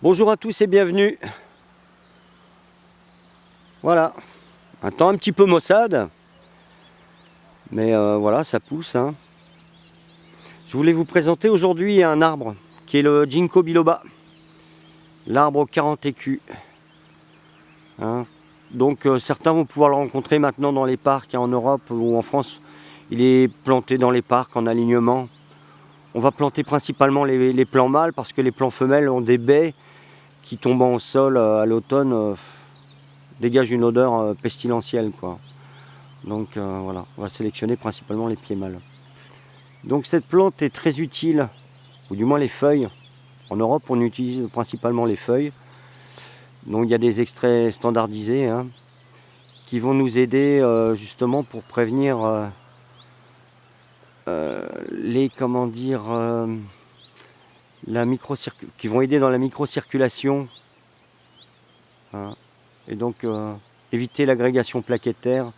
Bonjour à tous et bienvenue. Voilà, un temps un petit peu maussade, mais voilà, ça pousse, hein. Je voulais vous présenter aujourd'hui un arbre qui est le Ginkgo biloba, l'arbre 40 écus. Hein. Donc certains vont pouvoir le rencontrer maintenant dans les parcs, hein, en Europe ou en France. Il est planté dans les parcs en alignement. On va planter principalement les plants mâles parce que les plants femelles ont des baies qui, tombant au sol à l'automne, dégagent une odeur pestilentielle, quoi. Donc voilà, on va sélectionner principalement les pieds mâles. Donc cette plante est très utile, ou du moins les feuilles. En Europe, on utilise principalement les feuilles. Donc il y a des extraits standardisés, hein, qui vont nous aider justement pour prévenir les, comment dire, qui vont aider dans la microcirculation, hein, et donc éviter l'agrégation plaquettaire,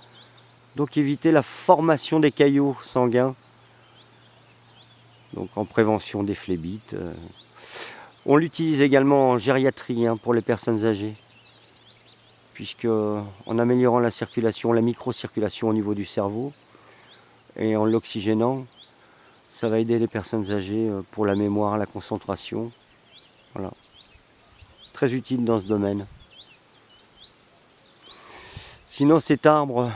donc éviter la formation des caillots sanguins, donc en prévention des phlébites. On l'utilise également en gériatrie, hein, pour les personnes âgées, puisque en améliorant la circulation, la microcirculation au niveau du cerveau, et en l'oxygénant, ça va aider les personnes âgées pour la mémoire, la concentration. Voilà. Très utile dans ce domaine. Sinon, cet arbre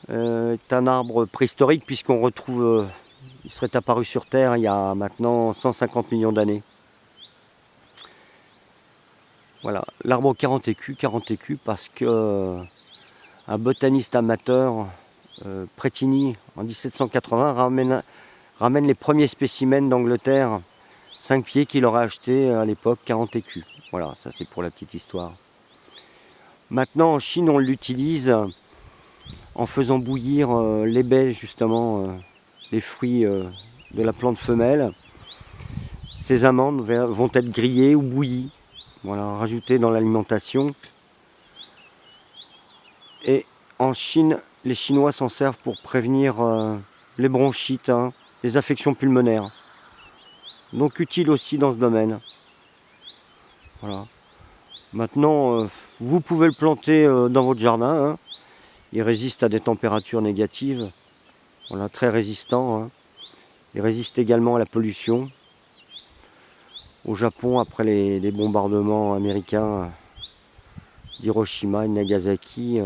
est un arbre préhistorique, puisqu'on retrouve, il serait apparu sur Terre il y a maintenant 150 millions d'années. Voilà, l'arbre 40 écus parce que un botaniste amateur, Prétigny, en 1780, ramène les premiers spécimens d'Angleterre, 5 pieds qu'il aurait acheté à l'époque, 40 écus. Voilà, ça c'est pour la petite histoire. Maintenant en Chine, on l'utilise en faisant bouillir les baies, justement, les fruits de la plante femelle. Ces amandes vont être grillées ou bouillies, voilà, rajoutées dans l'alimentation. Et en Chine, les Chinois s'en servent pour prévenir les bronchites, hein, les affections pulmonaires. Donc utile aussi dans ce domaine. Voilà. Maintenant, vous pouvez le planter dans votre jardin, hein. Il résiste à des températures négatives. Voilà, très résistant, hein. Il résiste également à la pollution. Au Japon, après les bombardements américains d'Hiroshima et de Nagasaki,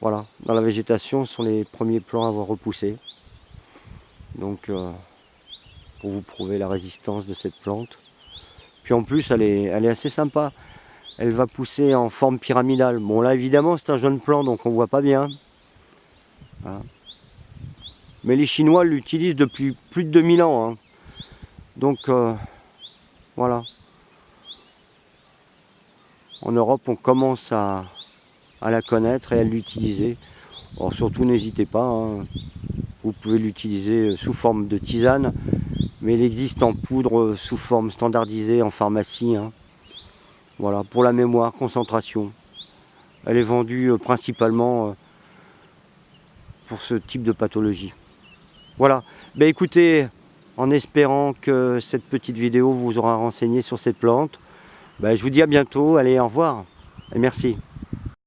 voilà, dans la végétation, ce sont les premiers plants à avoir repoussé. Donc, pour vous prouver la résistance de cette plante. Puis en plus, elle est assez sympa. Elle va pousser en forme pyramidale. Bon, là, évidemment, c'est un jeune plant, donc on ne voit pas bien. Voilà. Mais les Chinois l'utilisent depuis plus de 2000 ans. Hein. Donc, voilà. En Europe, on commence à la connaître et à l'utiliser. Alors, surtout, n'hésitez pas. Hein. Vous pouvez l'utiliser sous forme de tisane, mais il existe en poudre sous forme standardisée en pharmacie. Hein. Voilà, pour la mémoire, concentration. Elle est vendue principalement pour ce type de pathologie. Voilà. Ben écoutez, en espérant que cette petite vidéo vous aura renseigné sur cette plante, ben je vous dis à bientôt. Allez, au revoir et merci.